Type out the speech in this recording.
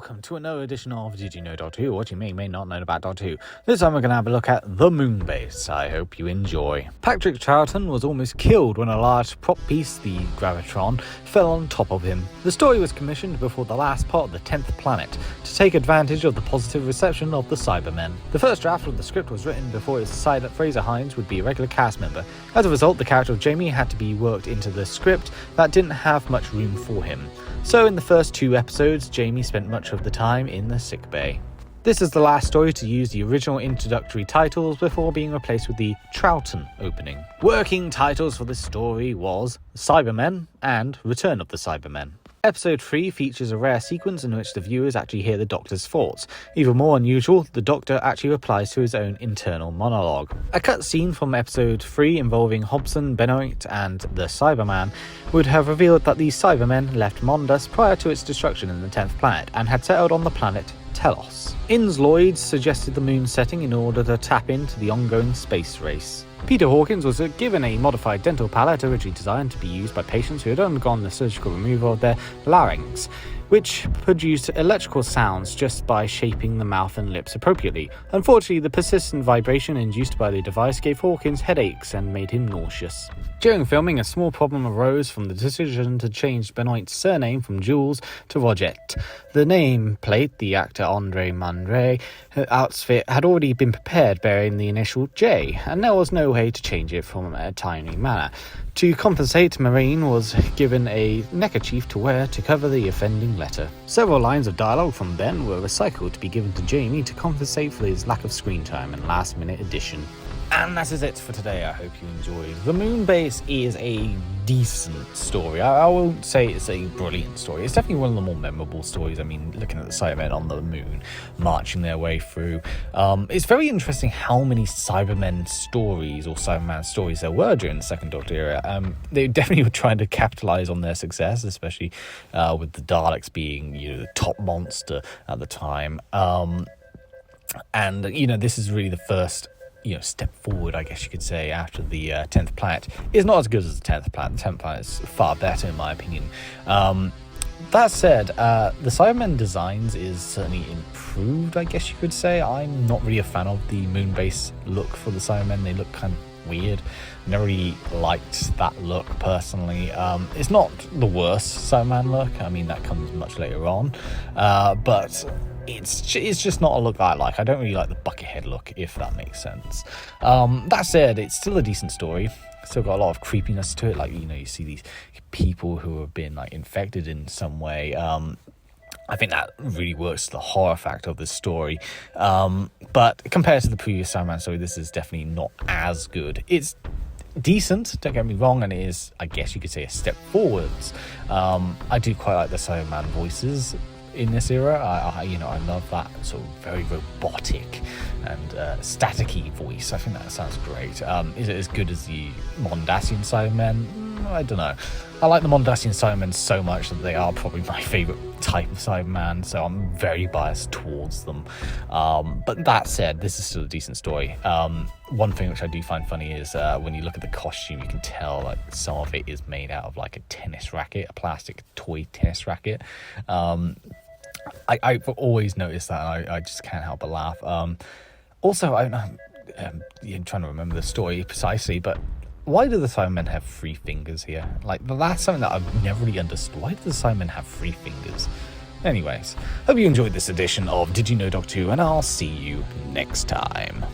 welcome to another edition of Did You Know Doctor Who, what you may or may not know about Doctor Who. This time we're going to have a look at the Moonbase. I hope you enjoy. Patrick Troughton was almost killed when a large prop piece, the Gravitron, fell on top of him. The story was commissioned before the last part of the 10th planet, to take advantage of the positive reception of the Cybermen. The first draft of the script was written before it was decided that Fraser Hines would be a regular cast member. As a result, the character of Jamie had to be worked into the script that didn't have much room for him. So in the first 2 episodes, Jamie spent much of the time in the sickbay. This is the last story to use the original introductory titles before being replaced with the Troughton opening. Working titles for this story was Cybermen and Return of the Cybermen. Episode 3 features a rare sequence in which the viewers actually hear the Doctor's thoughts. Even more unusual, the Doctor actually replies to his own internal monologue. A cutscene from episode 3 involving Hobson, Benoit and the Cyberman would have revealed that these Cybermen left Mondas prior to its destruction in the 10th planet and had settled on the planet Telos. Innes Lloyd suggested the moon setting in order to tap into the ongoing space race. Peter Hawkins was given a modified dental palate originally designed to be used by patients who had undergone the surgical removal of their larynx, which produced electrical sounds just by shaping the mouth and lips appropriately. Unfortunately, the persistent vibration induced by the device gave Hawkins headaches and made him nauseous. During filming, a small problem arose from the decision to change Benoit's surname from Jules to Rogette. The nameplate, the actor Andre Mandré outfit, had already been prepared bearing the initial J, and there was no way to change it from a timely manner. To compensate, Marine was given a neckerchief to wear to cover the offending letter. Several lines of dialogue from Ben were recycled to be given to Jamie to compensate for his lack of screen time and last-minute addition. And that is it for today. I hope you enjoyed. The Moonbase is a decent story. I won't say it's a brilliant story. It's definitely one of the more memorable stories. I mean, looking at the Cybermen on the moon, marching their way through. It's very interesting how many Cybermen stories or Cyberman stories there were during the Second Doctor era. They definitely were trying to capitalize on their success, especially with the Daleks being, the top monster at the time. And this is really the first step forward, I guess you could say, after the 10th planet. Is not as good as the 10th planet. The 10th planet is far better, in my opinion. That said, the Cybermen designs is certainly improved, I guess you could say. I'm not really a fan of the Moonbase look for the Cybermen. They look kind of weird. Never really liked that look, personally. It's not the worst Cyberman look. I mean, that comes much later on. But it's just not a look I like. I don't really like the Buckethead look, if that makes sense. That said, it's still a decent story. Still got a lot of creepiness to it. Like, you see these people who have been infected in some way. I think that really works the horror factor of this story. But compared to the previous Cyberman story, this is definitely not as good. It's decent, don't get me wrong, and it is, I guess you could say, a step forwards. I do quite like the Cyberman voices in this era. I love that sort of very robotic and staticky voice. I think that sounds great. Is it as good as the Mondasian Cybermen? I don't know. I like the Mondasian Cybermen so much that they are probably my favourite type of Cyberman, so I'm very biased towards them. But that said, this is still a decent story. One thing which I do find funny is when you look at the costume, you can tell some of it is made out of a tennis racket, a plastic toy tennis racket. I've always noticed that, and I just can't help but laugh. Also, I'm trying to remember the story precisely, but why do the Cybermen have 3 fingers here? That's something that I've never really understood. Why do the Cybermen have 3 fingers? Anyways, hope you enjoyed this edition of Did You Know Doctor Who, and I'll see you next time.